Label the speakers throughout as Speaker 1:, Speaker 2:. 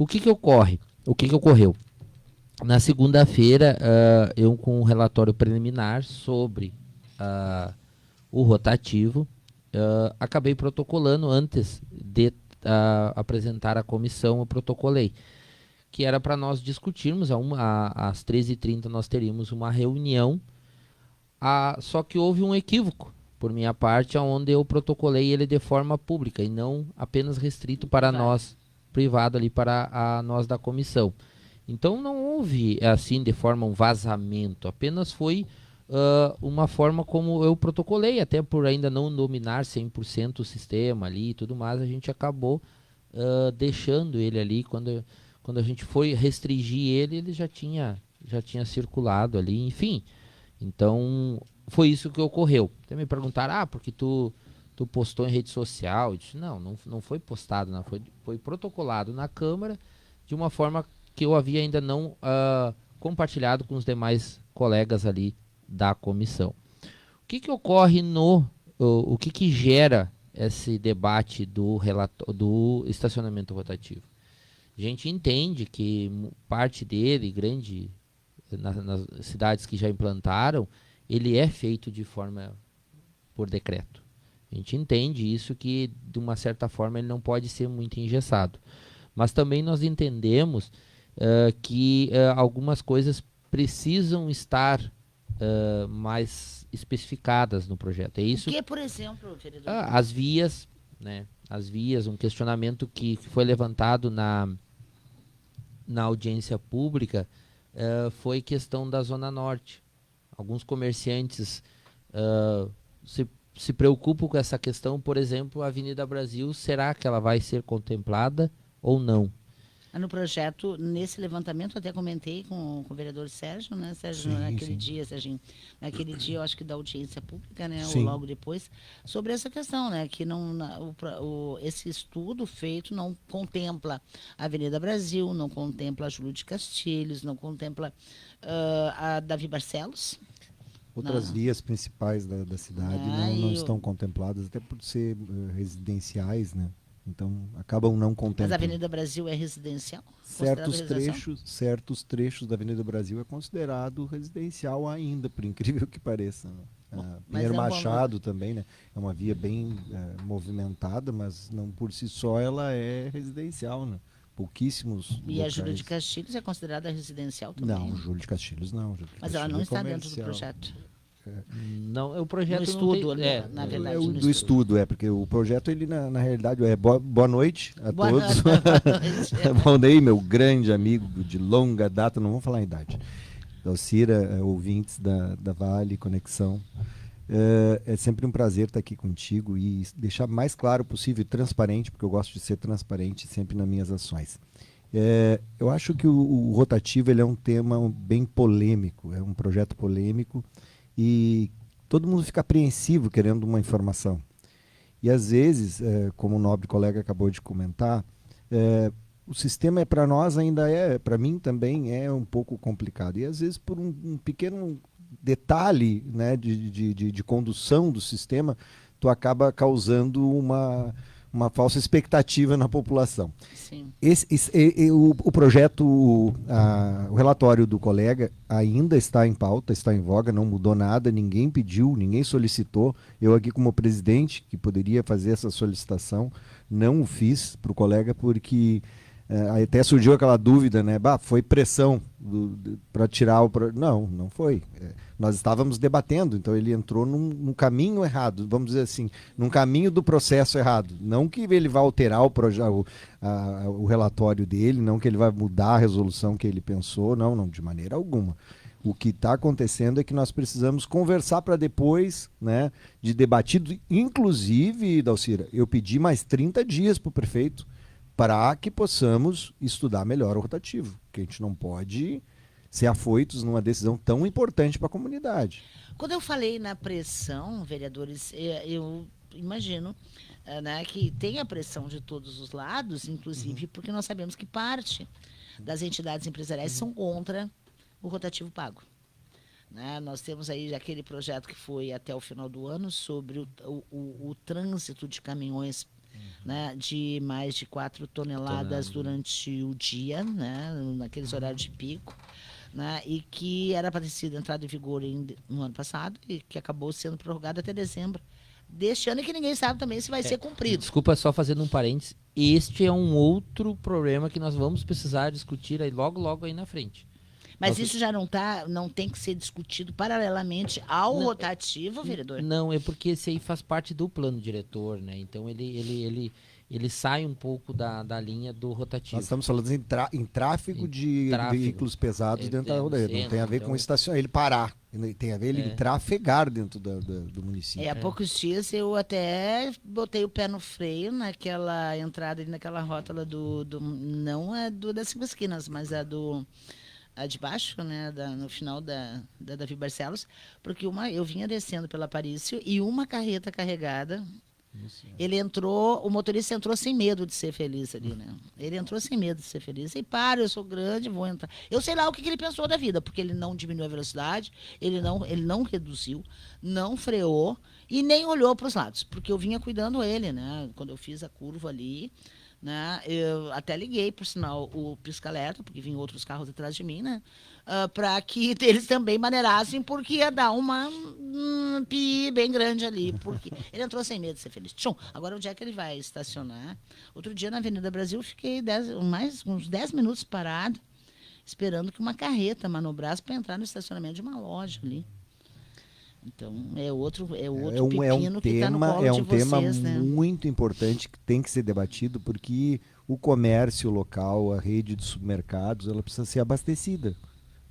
Speaker 1: O que que ocorre? O que que ocorreu? Na segunda-feira, eu com um relatório preliminar sobre o rotativo, acabei protocolando antes de apresentar à comissão, eu protocolei, que era para nós discutirmos, às 13h30 nós teríamos uma reunião, só que houve um equívoco por minha parte, onde eu protocolei ele de forma pública e não apenas restrito para nós, privado ali para nós da comissão. Então não houve assim de forma um vazamento, apenas foi uma forma como eu protocolei, até por ainda não dominar 100% o sistema ali e tudo mais, a gente acabou deixando ele ali, quando a gente foi restringir ele, ele já tinha circulado ali, enfim. Então foi isso que ocorreu. Até me perguntaram, porque tu postou em rede social? Eu disse, não foi postado, não, foi protocolado na Câmara de uma forma que eu havia ainda não compartilhado com os demais colegas ali da comissão. O que que ocorre o que que gera esse debate do estacionamento rotativo? A gente entende que parte dele, grande, nas cidades que já implantaram, ele é feito de forma por decreto. A gente entende isso, que de uma certa forma ele não pode ser muito engessado. Mas também nós entendemos que algumas coisas precisam estar mais especificadas no projeto. É isso.
Speaker 2: O que, por exemplo, vereador?
Speaker 1: As vias, né? As vias, um questionamento que foi levantado na audiência pública foi questão da Zona Norte. Alguns comerciantes se preocupam com essa questão, por exemplo, a Avenida Brasil, será que ela vai ser contemplada ou não?
Speaker 2: No projeto, nesse levantamento, até comentei com o vereador Sérgio, né, Sérgio,
Speaker 3: Sim,
Speaker 2: naquele
Speaker 3: sim.
Speaker 2: dia, Sérgio, naquele dia, eu acho que da audiência pública, né, ou
Speaker 3: Sim.
Speaker 2: logo depois, sobre essa questão, né, que esse estudo feito não contempla a Avenida Brasil, não contempla a Júlio de Castilhos, não contempla a Davi Barcelos.
Speaker 3: Outras vias principais da cidade não estão contempladas, até por ser residenciais, né? Então, acabam não contemplando.
Speaker 2: Mas a Avenida Brasil é residencial?
Speaker 3: Certos trechos da Avenida Brasil é considerado residencial ainda, por incrível que pareça. Né? Pinheiro Machado também, né? É uma via bem movimentada, mas não por si só ela é residencial, né? Pouquíssimos
Speaker 2: E
Speaker 3: locais.
Speaker 2: a Júlio de Castilhos é considerada residencial também?
Speaker 3: Não, Júlio de Castilhos não.
Speaker 2: Mas ela não está dentro do projeto?
Speaker 1: Não, o projeto
Speaker 2: no estudo,
Speaker 1: não tem,
Speaker 2: na verdade.
Speaker 3: Do estudo, porque o projeto, ele na realidade, boa noite a todos. Valnei, meu grande amigo de longa data, não vamos falar em idade. Dalcira, ouvintes da Vale Conexão. É sempre um prazer estar aqui contigo e deixar mais claro possível e transparente, porque eu gosto de ser transparente sempre nas minhas ações. Eu acho que o rotativo ele é um tema bem polêmico, é um projeto polêmico e todo mundo fica apreensivo querendo uma informação. E às vezes, como o nobre colega acabou de comentar, o sistema para nós ainda para mim também é um pouco complicado. E às vezes por um pequeno detalhe, né, de condução do sistema, tu acaba causando uma falsa expectativa na população.
Speaker 2: Sim.
Speaker 3: O projeto, o relatório do colega ainda está em pauta, está em voga, não mudou nada, ninguém pediu, ninguém solicitou. Eu aqui como presidente, que poderia fazer essa solicitação, não o fiz para o colega porque até surgiu aquela dúvida, né? Foi pressão para tirar o... Não foi. Nós estávamos debatendo, então ele entrou num caminho errado, vamos dizer assim, num caminho do processo errado. Não que ele vá alterar o relatório dele, não que ele vai mudar a resolução que ele pensou, não, de maneira alguma. O que está acontecendo é que nós precisamos conversar para depois, né, de debatido. Inclusive, Dalcira, eu pedi mais 30 dias para o prefeito para que possamos estudar melhor o rotativo, que a gente não pode ser afoitos numa decisão tão importante para a comunidade.
Speaker 2: Quando eu falei na pressão, vereadores, eu imagino, né, que tem a pressão de todos os lados, inclusive porque nós sabemos que parte das entidades empresariais são contra o rotativo pago. Né? Nós temos aí aquele projeto que foi até o final do ano sobre o trânsito de caminhões né, de mais de 4 toneladas durante o dia, né, naqueles horários de pico, né, e que era para ter sido entrada em vigor no ano passado e que acabou sendo prorrogado até dezembro deste ano e que ninguém sabe também se vai ser cumprido.
Speaker 1: Desculpa, só fazendo um parênteses, este é um outro problema que nós vamos precisar discutir aí logo aí na frente.
Speaker 2: Mas isso já não tem que ser discutido paralelamente ao rotativo, vereador?
Speaker 1: Não, é porque esse aí faz parte do plano diretor, né? Então ele sai um pouco da linha do rotativo.
Speaker 3: Nós estamos falando em tráfego de veículos pesados dentro da rodoviária. Não tem a ver com estacionar, ele parar. Tem a ver ele trafegar dentro do município.
Speaker 2: Há poucos dias eu até botei o pé no freio naquela entrada, naquela rótula não é das 5 esquinas, mas a de baixo, né, no final da Davi Barcelos, porque eu vinha descendo pela Aparício e uma carreta carregada, o motorista entrou sem medo de ser feliz ali, né? Ele entrou sem medo de ser feliz. E eu sou grande, vou entrar. Eu sei lá o que ele pensou da vida, porque ele não diminuiu a velocidade, ele não reduziu, não freou e nem olhou para os lados, porque eu vinha cuidando ele, né? Quando eu fiz a curva ali, né? Eu até liguei, por sinal, o pisca-alerta, porque vinham outros carros atrás de mim, né? Para que eles também maneirassem, porque ia dar uma pi bem grande ali, porque ele entrou sem medo de ser feliz. Tchum, agora onde é que ele vai estacionar? Outro dia na Avenida Brasil, eu fiquei uns 10 minutos parado, esperando que uma carreta manobrasse para entrar no estacionamento de uma loja ali. Então, é outro pepino que está no colo de vocês,
Speaker 3: É um tema
Speaker 2: né?
Speaker 3: muito importante que tem que ser debatido, porque o comércio local, a rede de supermercados, ela precisa ser abastecida.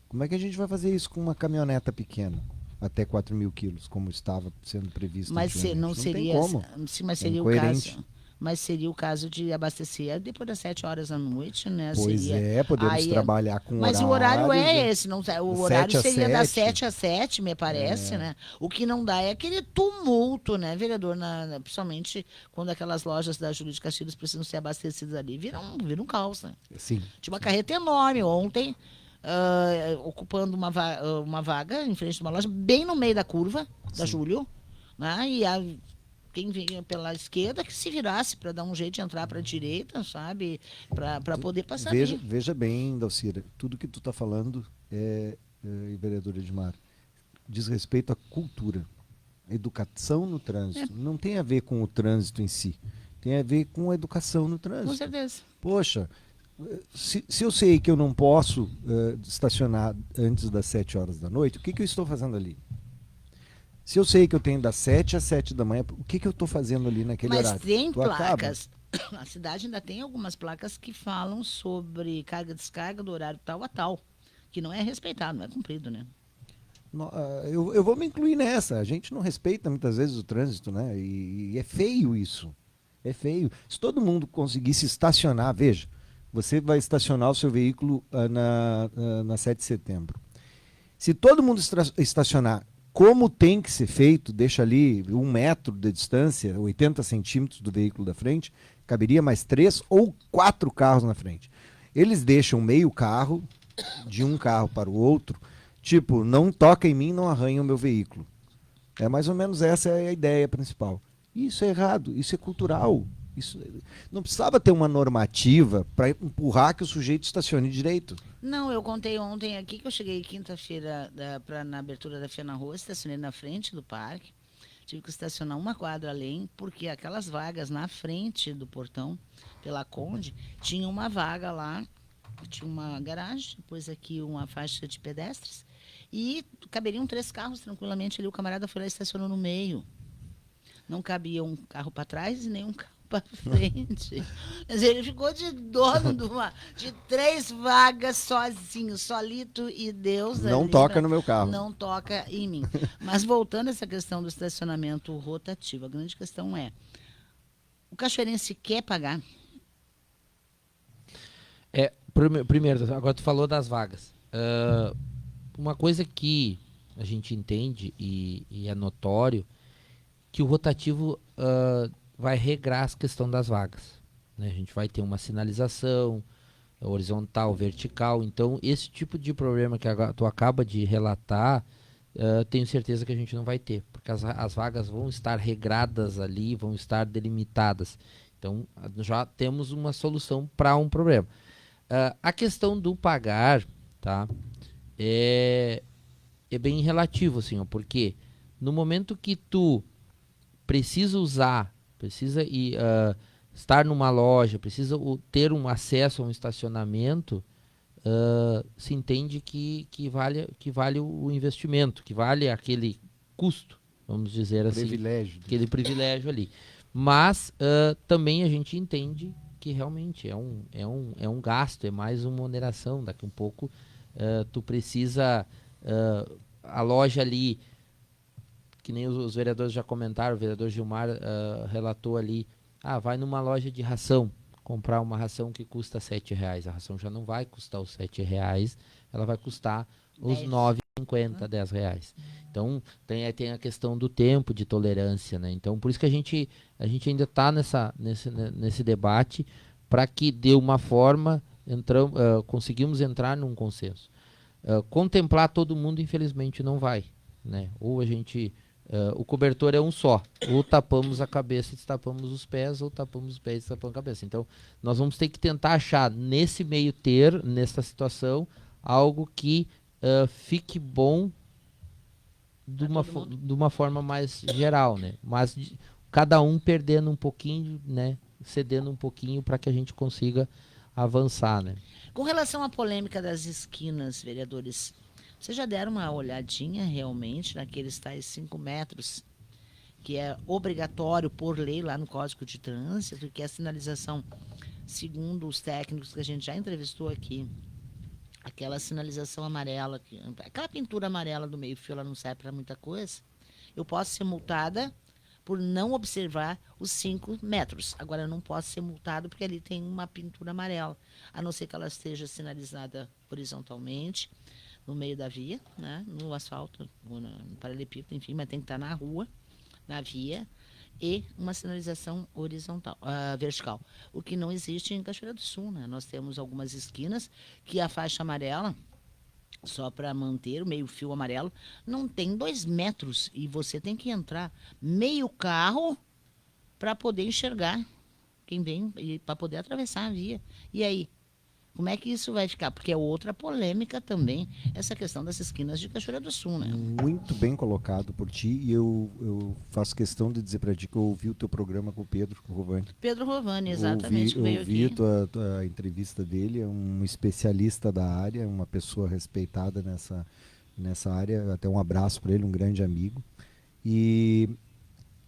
Speaker 3: Como é que a gente vai fazer isso com uma caminhoneta pequena, até 4 mil quilos, como estava sendo previsto?
Speaker 2: Mas não seria,
Speaker 3: tem como.
Speaker 2: Mas seria o caso. Mas seria o caso de abastecer depois das 7 horas da noite, né?
Speaker 3: Pois podemos trabalhar com
Speaker 2: mas
Speaker 3: horários.
Speaker 2: Mas o horário é esse, não, o horário seria das
Speaker 3: 7
Speaker 2: 7 às 7, me parece, né? O que não dá é aquele tumulto, né, vereador? Principalmente quando aquelas lojas da Júlio de Castilhos precisam ser abastecidas ali, vira um caos, né?
Speaker 3: Sim.
Speaker 2: Tinha uma carreta enorme ontem, ocupando uma vaga em frente de uma loja, bem no meio da curva da Júlio, né? E quem vinha pela esquerda que se virasse para dar um jeito de entrar para a direita, sabe? Para poder passar.
Speaker 3: Veja bem, Dalcira, tudo que tu está falando, vereador Edmar, diz respeito à cultura, educação no trânsito. Não tem a ver com o trânsito em si, tem a ver com a educação no trânsito.
Speaker 2: Com certeza.
Speaker 3: Poxa, se eu sei que eu não posso estacionar antes das 7 horas da noite, o que eu estou fazendo ali? Se eu sei que eu tenho das 7 às 7 da manhã, o que eu estou fazendo ali naquele horário?
Speaker 2: Mas tem placas. A cidade ainda tem algumas placas que falam sobre carga e descarga do horário tal a tal, que não é respeitado, não é cumprido, né?
Speaker 3: Eu vou me incluir nessa. A gente não respeita muitas vezes o trânsito, né? E é feio isso. É feio. Se todo mundo conseguisse estacionar, veja, você vai estacionar o seu veículo na 7 de setembro. Se todo mundo estacionar como tem que ser feito, deixa ali 1 metro de distância, 80 centímetros do veículo da frente, caberia mais 3 ou 4 carros na frente. Eles deixam meio carro, de um carro para o outro, tipo, não toca em mim, não arranha o meu veículo. É mais ou menos essa é a ideia principal. Isso é errado, isso é cultural. Isso não precisava ter uma normativa para empurrar que o sujeito estacione direito.
Speaker 2: Não, eu contei ontem aqui que eu cheguei quinta-feira na abertura da Feira na Rua, estacionei na frente do parque, tive que estacionar uma quadra além, porque aquelas vagas na frente do portão, pela Conde, tinha uma vaga lá, tinha uma garagem, depois aqui uma faixa de pedestres, e caberiam 3 carros tranquilamente ali, o camarada foi lá e estacionou no meio. Não cabia um carro para trás e nem um carro para frente. Mas ele ficou de dono de 3 vagas sozinho, solito e Deus.
Speaker 3: Não toca no meu carro.
Speaker 2: Não toca em mim. Mas voltando a essa questão do estacionamento rotativo, a grande questão é, o cachoeirense quer pagar?
Speaker 1: Primeiro, agora tu falou das vagas. Uma coisa que a gente entende e é notório, que o rotativo vai regrar a questão das vagas, né? A gente vai ter uma sinalização horizontal, vertical. Então, esse tipo de problema que tu acaba de relatar, tenho certeza que a gente não vai ter, porque as vagas vão estar regradas ali, vão estar delimitadas. Então, já temos uma solução para um problema. A questão do pagar, tá? É bem relativo, assim, ó, porque no momento que tu precisa estar numa loja, precisa ter um acesso a um estacionamento, se entende que vale o investimento, que vale aquele custo, vamos dizer assim,
Speaker 3: Privilégio.
Speaker 1: aquele privilégio ali. Mas também a gente entende que realmente é um gasto, é mais uma oneração. Daqui um pouco tu precisa, a loja ali, que nem os vereadores já comentaram, o vereador Gilmar relatou ali, vai numa loja de ração, comprar uma ração que custa R$7. A ração já não vai custar os R$7, ela vai custar os R$9,50, R$10. Então, tem a questão do tempo de tolerância, né? Então, por isso que a gente ainda está nesse debate, para que, de uma forma, conseguimos entrar num consenso. Contemplar todo mundo, infelizmente, não vai, né? Ou a gente... o cobertor é um só. Ou tapamos a cabeça e destapamos os pés, ou tapamos os pés e destapamos a cabeça. Então, nós vamos ter que tentar achar, nesse meio termo, nessa situação, algo que fique bom de uma forma mais geral, né? Mas cada um perdendo um pouquinho, né? Cedendo um pouquinho, para que a gente consiga avançar, né?
Speaker 2: Com relação à polêmica das esquinas, vereadores, vocês já deram uma olhadinha realmente naqueles tais 5 metros, que é obrigatório por lei lá no Código de Trânsito, que é a sinalização, segundo os técnicos que a gente já entrevistou aqui, aquela sinalização amarela, aquela pintura amarela do meio-fio, ela não serve para muita coisa. Eu posso ser multada por não observar os 5 metros. Agora, eu não posso ser multado porque ali tem uma pintura amarela, a não ser que ela esteja sinalizada horizontalmente, no meio da via, né, no asfalto, no paralelepípedo, enfim, mas tem que estar na rua, na via, e uma sinalização horizontal, vertical. O que não existe em Cachoeira do Sul, né? Nós temos algumas esquinas que a faixa amarela, só para manter o meio-fio amarelo, não tem 2 metros, e você tem que entrar meio carro para poder enxergar quem vem, e para poder atravessar a via. E aí? Como é que isso vai ficar? Porque é outra polêmica também, essa questão das esquinas de Cachoeira do Sul, né?
Speaker 3: Muito bem colocado por ti, e eu faço questão de dizer para ti que eu ouvi o teu programa com o Pedro Rovani.
Speaker 2: Pedro Rovani, exatamente, que veio
Speaker 3: Eu ouvi
Speaker 2: aqui.
Speaker 3: tua entrevista dele, é um especialista da área, uma pessoa respeitada nessa área, até um abraço para ele, um grande amigo. E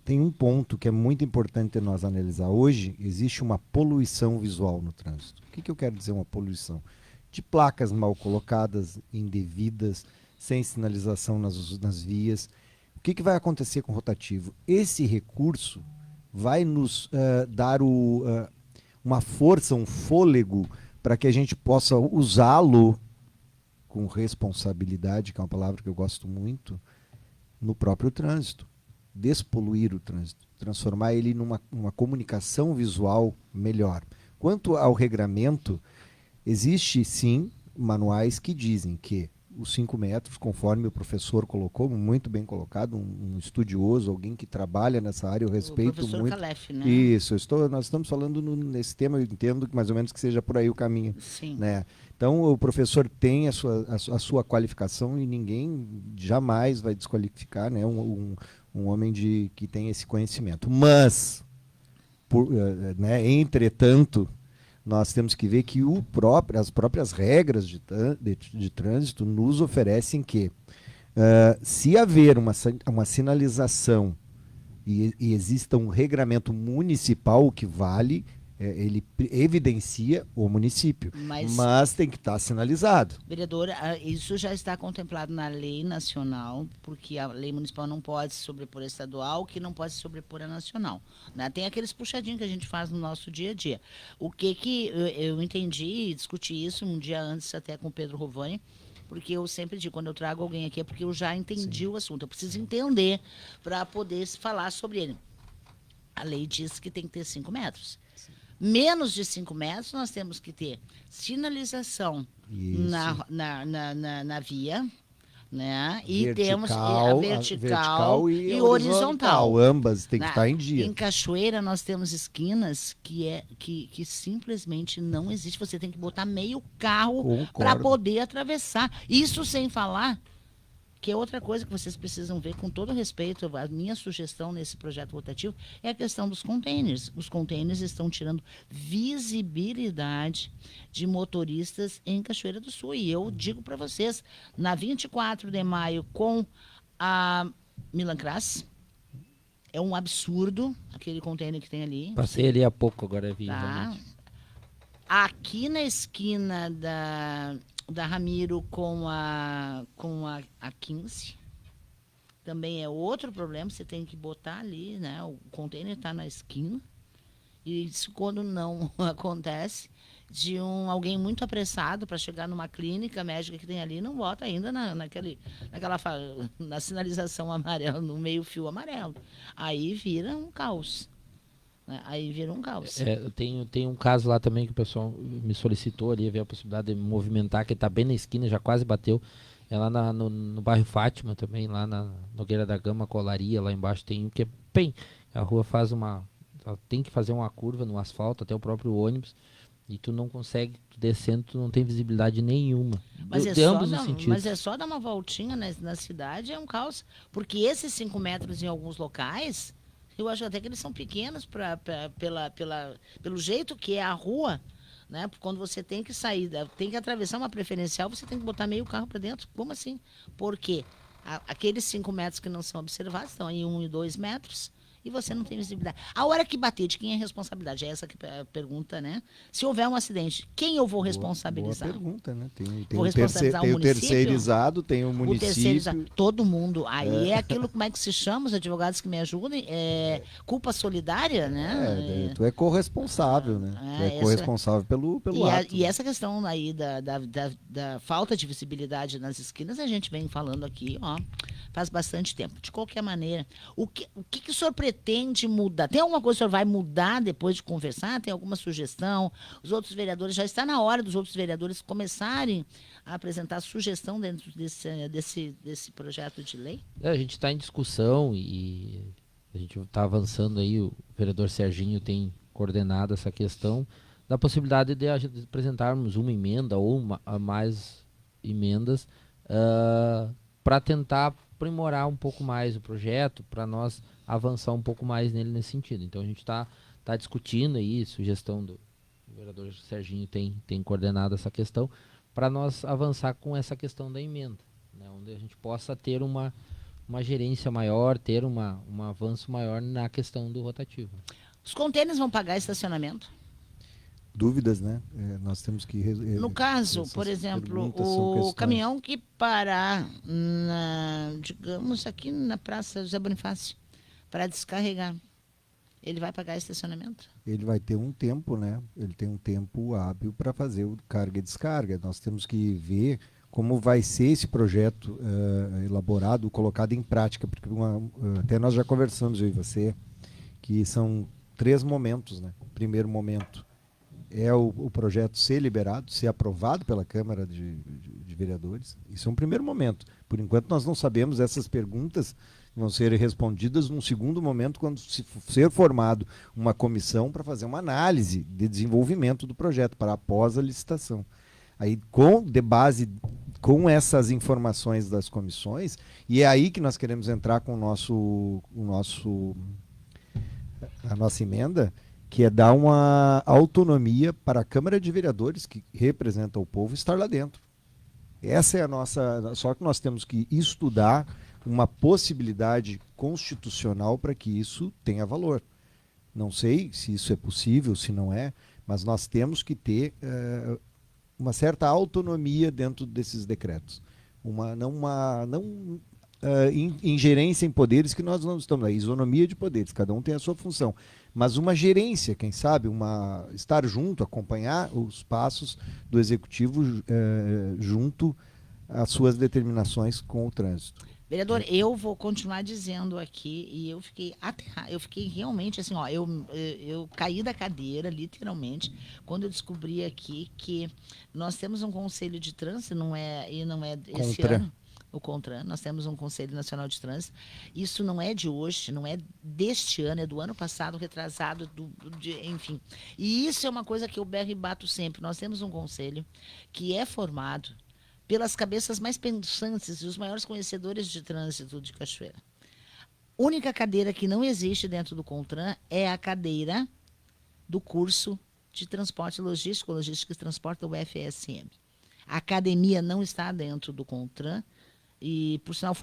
Speaker 3: tem um ponto que é muito importante nós analisar. Hoje existe uma poluição visual no trânsito. O que eu quero dizer uma poluição? De placas mal colocadas, indevidas, sem sinalização nas vias. O que vai acontecer com o rotativo? Esse recurso vai nos dar uma força, um fôlego, para que a gente possa usá-lo com responsabilidade, que é uma palavra que eu gosto muito, no próprio trânsito. Despoluir o trânsito, transformar ele numa comunicação visual melhor. Quanto ao regramento, existe sim manuais que dizem que os 5 metros, conforme o professor colocou, muito bem colocado, um estudioso, alguém que trabalha nessa área, eu respeito
Speaker 2: o professor
Speaker 3: muito.
Speaker 2: Calef, né?
Speaker 3: Isso, nós estamos falando nesse tema, eu entendo que mais ou menos que seja por aí o caminho.
Speaker 2: Sim.
Speaker 3: Né? Então, o professor tem a sua qualificação e ninguém jamais vai desqualificar, né, um homem que tem esse conhecimento. Mas, né, entretanto, nós temos que ver que as próprias regras de trânsito nos oferecem que, se haver uma sinalização e exista um regramento municipal, o que vale, ele evidencia o município, mas tem que estar sinalizado.
Speaker 2: Vereador, isso já está contemplado na lei nacional, porque a lei municipal não pode se sobrepor a estadual, que não pode se sobrepor a nacional. Né? Tem aqueles puxadinhos que a gente faz no nosso dia a dia. O que eu entendi e discuti isso um dia antes até com o Pedro Rovani, porque eu sempre digo, quando eu trago alguém aqui é porque eu já entendi o assunto. Eu preciso entender para poder falar sobre ele. A lei diz que tem que ter 5 metros. Menos de 5 metros, nós temos que ter sinalização na via, né? E
Speaker 3: Vertical,
Speaker 2: temos
Speaker 3: a vertical e horizontal. Ambas têm que estar em dia.
Speaker 2: Em Cachoeira nós temos esquinas que simplesmente não existe. Você tem que botar meio carro para poder atravessar. Isso sem falar que é outra coisa que vocês precisam ver, com todo respeito, a minha sugestão nesse projeto rotativo é a questão dos containers. Os containers estão tirando visibilidade de motoristas em Cachoeira do Sul. E eu digo para vocês, na 24 de maio com a Milan Crass, é um absurdo aquele container que tem ali.
Speaker 1: Passei ali há pouco, agora vi.
Speaker 2: Tá. Aqui na esquina da Ramiro com a 15, também é outro problema, você tem que botar ali, né? O container está na esquina, e isso quando não acontece, de alguém muito apressado para chegar numa clínica médica que tem ali, não bota ainda na sinalização amarela, no meio fio amarelo. Aí vira um caos. Aí vira um caos.
Speaker 1: Tem um caso lá também que o pessoal me solicitou ali, ver a possibilidade de movimentar, que está bem na esquina, já quase bateu. É lá no bairro Fátima também, lá na Nogueira da Gama, Colaria, lá embaixo tem um que é bem. A rua ela tem que fazer uma curva no asfalto, até o próprio ônibus, e tu não consegue, tu descendo, tu não tem visibilidade nenhuma. De ambos os sentidos.
Speaker 2: Mas é só dar uma voltinha na cidade, é um caos. Porque esses 5 metros em alguns locais, eu acho até que eles são pequenos pelo jeito que é a rua, né? Quando você tem que sair, tem que atravessar uma preferencial, você tem que botar meio carro para dentro. Como assim? Porque aqueles 5 metros que não são observados estão em 1 e 2 metros. E você não tem visibilidade. A hora que bater, de quem é a responsabilidade? É essa que é a pergunta, né? Se houver um acidente, quem eu vou responsabilizar?
Speaker 3: Boa pergunta, né?
Speaker 2: Vou responsabilizar o município?
Speaker 3: Tem o terceirizado, tem o município.
Speaker 2: Todo mundo. Aí é aquilo, como é que se chama, os advogados que me ajudem? Culpa solidária, né?
Speaker 3: Tu é corresponsável, né? Tu é corresponsável pelo ato.
Speaker 2: E essa questão aí da falta de visibilidade nas esquinas, a gente vem falando aqui, faz bastante tempo. De qualquer maneira, o que o senhor pretende mudar? Tem alguma coisa que o senhor vai mudar depois de conversar? Tem alguma sugestão? Os outros vereadores, já está na hora dos outros vereadores começarem a apresentar sugestão dentro desse projeto de lei?
Speaker 1: A gente está em discussão e a gente está avançando aí, o vereador Serginho tem coordenado essa questão da possibilidade de apresentarmos uma emenda ou mais emendas para tentar aprimorar um pouco mais o projeto, para nós avançar um pouco mais nele nesse sentido. Então a gente está discutindo aí, sugestão do vereador Serginho tem coordenado essa questão, para nós avançar com essa questão da emenda, né, onde a gente possa ter uma gerência maior, ter um avanço maior na questão do rotativo.
Speaker 2: Os contêineres vão pagar estacionamento?
Speaker 3: Dúvidas, né? Nós temos que...
Speaker 2: No caso, por exemplo, o caminhão que parar, digamos, aqui na Praça José Bonifácio, para descarregar, ele vai pagar estacionamento?
Speaker 3: Ele vai ter um tempo, né? Ele tem um tempo hábil para fazer o carga e descarga. Nós temos que ver como vai ser esse projeto elaborado, colocado em prática, porque até nós já conversamos, eu e você, que são 3 momentos, né? O primeiro momento é o projeto ser liberado, ser aprovado pela Câmara de Vereadores. Isso é um primeiro momento. Por enquanto, nós não sabemos, essas perguntas vão ser respondidas num segundo momento, quando ser formado uma comissão para fazer uma análise de desenvolvimento do projeto, para após a licitação. Aí, de base com essas informações das comissões, e é aí que nós queremos entrar com a nossa emenda, que é dar uma autonomia para a Câmara de Vereadores, que representa o povo, estar lá dentro. Essa é a nossa... Só que nós temos que estudar uma possibilidade constitucional para que isso tenha valor. Não sei se isso é possível, se não é, mas nós temos que ter uma certa autonomia dentro desses decretos. Não ingerência em poderes, que nós não estamos aí, isonomia de poderes, cada um tem a sua função, mas uma gerência, quem sabe, estar junto, acompanhar os passos do executivo junto às suas determinações com o trânsito.
Speaker 2: Vereador, eu vou continuar dizendo aqui, e eu fiquei aterrada, eu fiquei realmente assim, eu caí da cadeira, literalmente, quando eu descobri aqui que nós temos um conselho de trânsito, não é esse ano, o CONTRAN, nós temos um Conselho Nacional de Trânsito. Isso não é de hoje, não é deste ano, é do ano passado, retrasado, enfim. E isso é uma coisa que eu berro e bato sempre. Nós temos um conselho que é formado pelas cabeças mais pensantes e os maiores conhecedores de trânsito de Cachoeira. Única cadeira que não existe dentro do CONTRAN é a cadeira do curso de transporte logístico, logística e transporte do UFSM. A academia não está dentro do CONTRAN e, por sinal,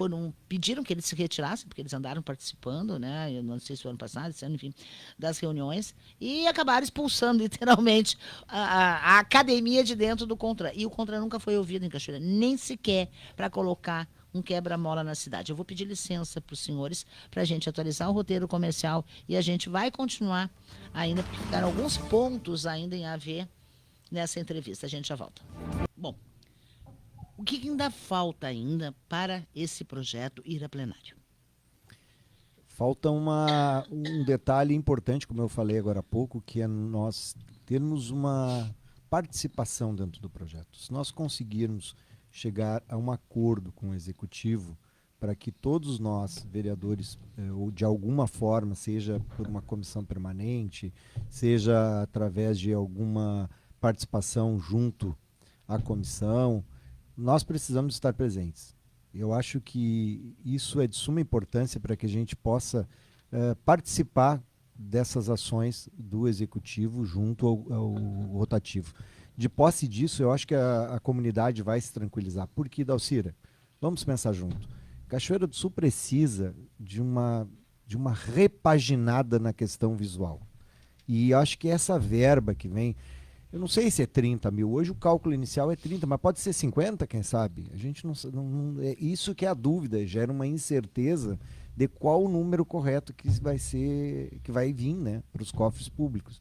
Speaker 2: pediram que eles se retirassem, porque eles andaram participando, né? Eu não sei se foi ano passado, esse ano, enfim, das reuniões, e acabaram expulsando, literalmente, a academia de dentro do CONTRAN. E o CONTRAN nunca foi ouvido em Cachoeira, nem sequer para colocar um quebra-mola na cidade. Eu vou pedir licença para os senhores para a gente atualizar o roteiro comercial e a gente vai continuar ainda, porque ficaram alguns pontos ainda em haver nessa entrevista. A gente já volta. Bom, o que ainda falta ainda para esse projeto ir a plenário?
Speaker 3: Falta um detalhe importante, como eu falei agora há pouco, que é nós termos uma participação dentro do projeto. Se nós conseguirmos chegar a um acordo com o Executivo para que todos nós, vereadores, ou de alguma forma, seja por uma comissão permanente, seja através de alguma participação junto à comissão, nós precisamos estar presentes. Eu acho que isso é de suma importância para que a gente possa participar dessas ações do Executivo junto ao rotativo. De posse disso, eu acho que a comunidade vai se tranquilizar. Por que, Dalcira? Vamos pensar junto. Cachoeira do Sul precisa de uma repaginada na questão visual. E acho que essa verba que vem, eu não sei se é 30 mil, hoje o cálculo inicial é 30, mas pode ser 50, quem sabe? A gente não é isso que é a dúvida, gera uma incerteza de qual o número correto que vai vir, né, para os cofres públicos.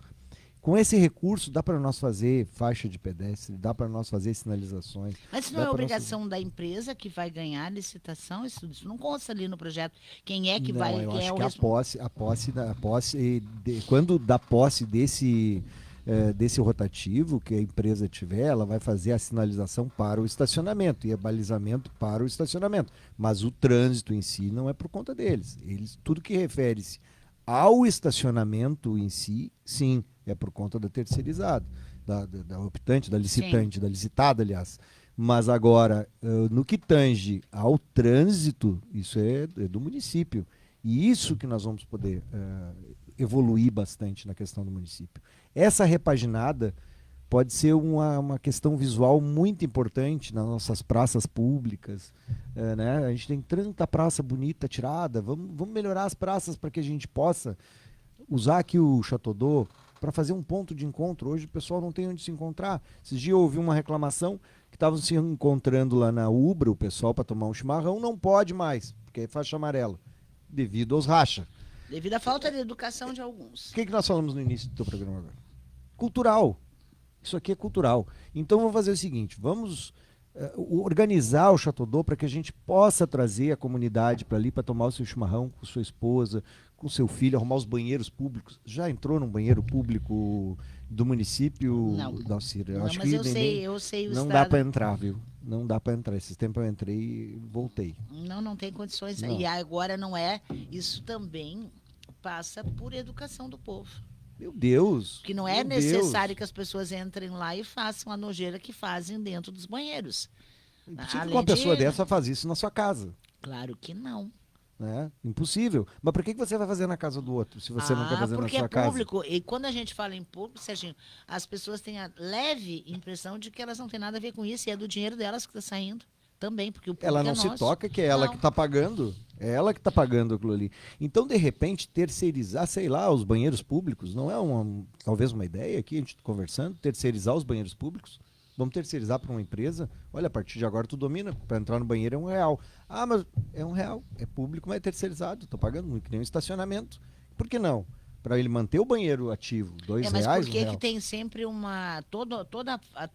Speaker 3: Com esse recurso, dá para nós fazer faixa de pedestre, dá para nós fazer sinalizações.
Speaker 2: Mas isso não é obrigação da empresa que vai ganhar a licitação? Isso não consta ali no projeto. Quem é que
Speaker 3: não,
Speaker 2: vai...
Speaker 3: eu
Speaker 2: quem
Speaker 3: acho
Speaker 2: é
Speaker 3: que quando dá posse desse rotativo que a empresa tiver, ela vai fazer a sinalização para o estacionamento e a balizamento para o estacionamento. Mas o trânsito em si não é por conta deles. Tudo que refere-se ao estacionamento em si, sim, é por conta da terceirizada, da optante, da licitante, sim, da licitada, aliás. Mas agora, no que tange ao trânsito, isso é do município. E isso que nós vamos poder evoluir bastante na questão do município. Essa repaginada pode ser uma questão visual muito importante nas nossas praças públicas. Né? A gente tem tanta praça bonita tirada, vamos melhorar as praças para que a gente possa usar aqui o Chateau para fazer um ponto de encontro. Hoje o pessoal não tem onde se encontrar. Esses dias eu ouvi uma reclamação que estavam se encontrando lá na Ubra, o pessoal para tomar um chimarrão, não pode mais, porque é faixa amarela, devido aos racha.
Speaker 2: Devido à falta de educação de alguns.
Speaker 3: O que nós falamos no início do teu programa agora? Cultural. Isso aqui é cultural. Então vamos fazer o seguinte, vamos organizar o Chateau para que a gente possa trazer a comunidade para ali para tomar o seu chimarrão com sua esposa, com seu filho, arrumar os banheiros públicos. Já entrou num banheiro público do município, Dalcira?
Speaker 2: Não,
Speaker 3: acho
Speaker 2: mas
Speaker 3: que
Speaker 2: eu sei o
Speaker 3: não
Speaker 2: estado.
Speaker 3: dá para entrar, viu? Não dá para entrar. Esses tempos eu entrei e voltei.
Speaker 2: Não tem condições.
Speaker 3: Não.
Speaker 2: E agora não é. Isso também passa por educação do povo.
Speaker 3: Meu Deus!
Speaker 2: Que não é necessário que as pessoas entrem lá e façam a nojeira que fazem dentro dos banheiros.
Speaker 3: Impossível que uma pessoa dessa faz isso na sua casa.
Speaker 2: Claro que não.
Speaker 3: Né? Impossível. Mas por que você vai fazer na casa do outro, se você não quer fazer na sua casa?
Speaker 2: Porque é público. E quando a gente fala em público, Serginho, as pessoas têm a leve impressão de que elas não têm nada a ver com isso e é do dinheiro delas que está saindo. Também, porque o público
Speaker 3: ela não se toca que é ela que está pagando. É ela que está pagando aquilo ali. Então, de repente, terceirizar, sei lá, os banheiros públicos, não é talvez uma ideia aqui, a gente conversando, terceirizar os banheiros públicos? Vamos terceirizar para uma empresa? Olha, a partir de agora tu domina, para entrar no banheiro é R$1. Ah, mas é R$1, é público, mas é terceirizado, estou pagando, que nem um estacionamento. Por que não? Para ele manter o banheiro ativo, R$2.
Speaker 2: Mas por que tem sempre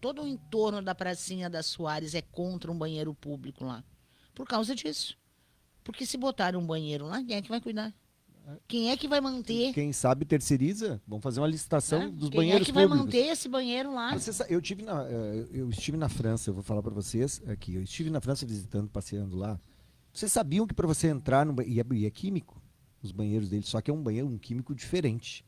Speaker 2: todo o entorno da pracinha da Soares é contra um banheiro público lá? Por causa disso. Porque se botar um banheiro lá, quem é que vai cuidar? Quem é que vai manter?
Speaker 3: Quem sabe terceiriza. Vamos fazer uma licitação
Speaker 2: Né?
Speaker 3: dos
Speaker 2: Quem é
Speaker 3: banheiros
Speaker 2: que vai
Speaker 3: públicos.
Speaker 2: manter esse banheiro lá?
Speaker 3: Eu estive na França, eu vou falar para vocês aqui. Eu estive na França visitando, passeando lá. Vocês sabiam que para você entrar no banheiro, e é químico, os banheiros deles, só que é um banheiro, um químico diferente.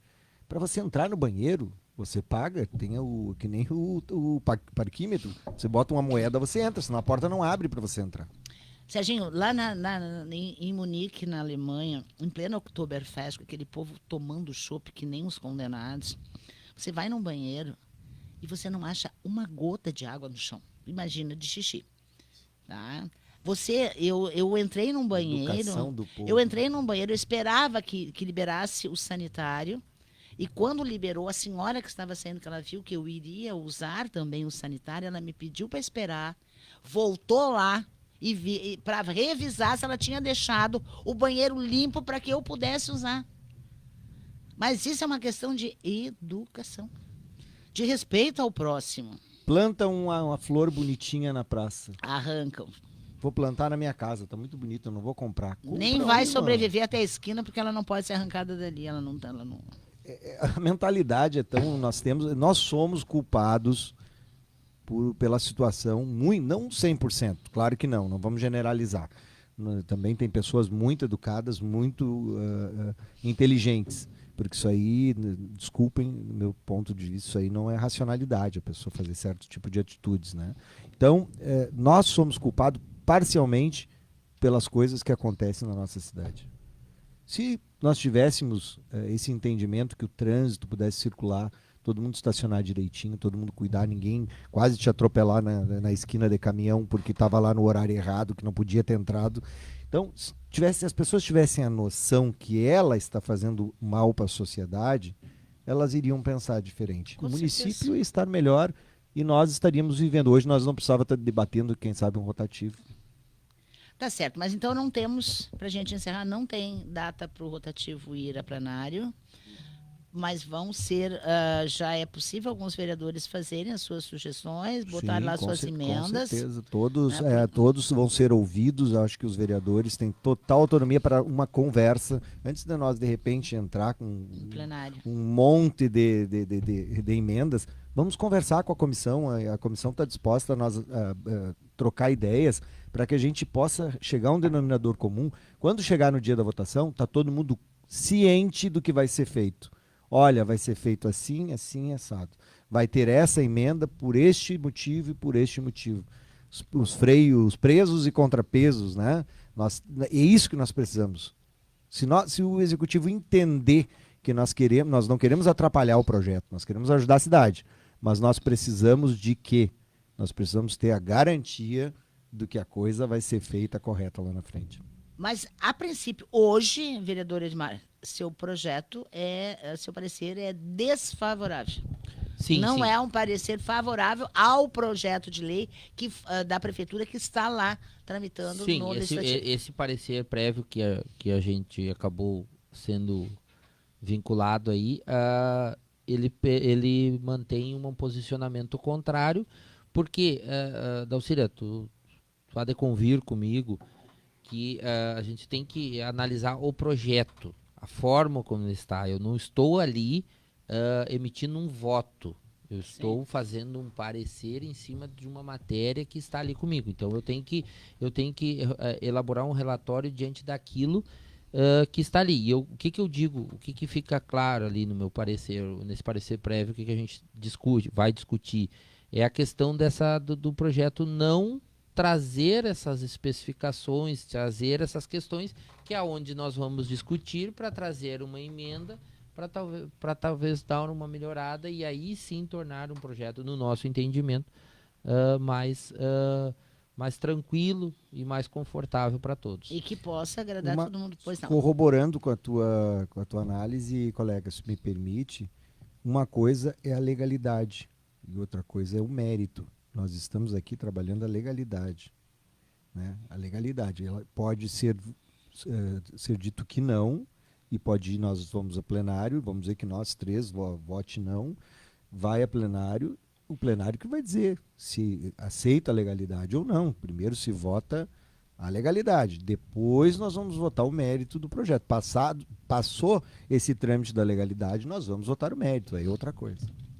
Speaker 3: Para você entrar no banheiro, você paga, tem que nem o parquímetro. Você bota uma moeda, você entra, senão a porta não abre para você entrar.
Speaker 2: Serginho, lá em Munique, na Alemanha, em pleno Oktoberfest, com aquele povo tomando chopp que nem os condenados, você vai num banheiro e você não acha uma gota de água no chão. Imagina, de xixi. Tá? Eu entrei num banheiro,
Speaker 3: Educação do povo.
Speaker 2: eu esperava que liberasse o sanitário, e quando liberou, a senhora que estava saindo, que ela viu que eu iria usar também o sanitário, ela me pediu para esperar, voltou lá, e para revisar se ela tinha deixado o banheiro limpo para que eu pudesse usar. Mas isso é uma questão de educação, de respeito ao próximo.
Speaker 3: Planta uma flor bonitinha na praça.
Speaker 2: Arrancam.
Speaker 3: Vou plantar na minha casa, tá muito bonito, eu não vou comprar. Compra
Speaker 2: Nem vai
Speaker 3: uma.
Speaker 2: sobreviver até a esquina porque ela não pode ser arrancada dali. Ela não.
Speaker 3: A mentalidade é tão. Nós somos culpados pela situação, não 100%, claro que não vamos generalizar. Também tem pessoas muito educadas, muito inteligentes, porque isso aí, desculpem, do meu ponto de vista, isso aí não é racionalidade, a pessoa fazer certo tipo de atitudes, né? Então, nós somos culpados parcialmente pelas coisas que acontecem na nossa cidade. Se nós tivéssemos esse entendimento que o trânsito pudesse circular, todo mundo estacionar direitinho, todo mundo cuidar, ninguém quase te atropelar na esquina de caminhão porque estava lá no horário errado, que não podia ter entrado. Então, se as pessoas tivessem a noção que ela está fazendo mal para a sociedade, elas iriam pensar diferente. O município ia estar melhor e nós estaríamos vivendo. Hoje nós não precisávamos estar debatendo, quem sabe, um rotativo.
Speaker 2: Tá certo, mas então não temos, para a gente encerrar, não tem data para o rotativo ir a plenário, mas vão ser, já é possível alguns vereadores fazerem as suas sugestões, botar lá suas emendas.
Speaker 3: Com certeza, todos vão ser ouvidos, acho que os vereadores têm total autonomia para uma conversa, antes de nós, de repente, entrar com um monte de emendas, vamos conversar com a comissão está disposta a nós trocar ideias, para que a gente possa chegar a um denominador comum. Quando chegar no dia da votação, está todo mundo ciente do que vai ser feito. Olha, vai ser feito assim, assim, assado. Vai ter essa emenda por este motivo e por este motivo. Os freios, presos e contrapesos, né? É isso que nós precisamos. Se o executivo entender que nós não queremos atrapalhar o projeto, nós queremos ajudar a cidade, mas nós precisamos de quê? Nós precisamos ter a garantia do que a coisa vai ser feita correta lá na frente.
Speaker 2: Mas, a princípio, hoje, vereador Edmar, seu parecer é desfavorável.
Speaker 1: Sim,
Speaker 2: não
Speaker 1: sim.
Speaker 2: é um parecer favorável ao projeto de lei da prefeitura que está lá tramitando no legislativo.
Speaker 1: Esse parecer prévio que a gente acabou sendo vinculado aí, ele mantém um posicionamento contrário, porque, Dalcília, tu há de convir comigo que a gente tem que analisar o projeto, a forma como ele está. Eu não estou ali emitindo um voto. Eu estou fazendo um parecer em cima de uma matéria que está ali comigo. Então eu tenho que elaborar um relatório diante daquilo que está ali. E o que eu digo, o que fica claro ali no meu parecer, nesse parecer prévio, o que a gente vai discutir, é a questão do projeto não trazer essas especificações, trazer essas questões, que é onde nós vamos discutir para trazer uma emenda para talvez dar uma melhorada e aí sim tornar um projeto, no nosso entendimento, mais tranquilo e mais confortável para todos.
Speaker 2: E que possa agradar todo mundo. Pois não.
Speaker 3: Corroborando com a tua análise, colega, se me permite, uma coisa é a legalidade e outra coisa é o mérito. Nós estamos aqui trabalhando a legalidade. Né? A legalidade. Ela pode ser dito que não, e nós vamos a plenário, vamos dizer que nós três vote não, vai a plenário, o plenário que vai dizer se aceita a legalidade ou não. Primeiro se vota a legalidade. Depois nós vamos votar o mérito do projeto. Passou esse trâmite da legalidade, nós vamos votar o mérito, aí é outra coisa.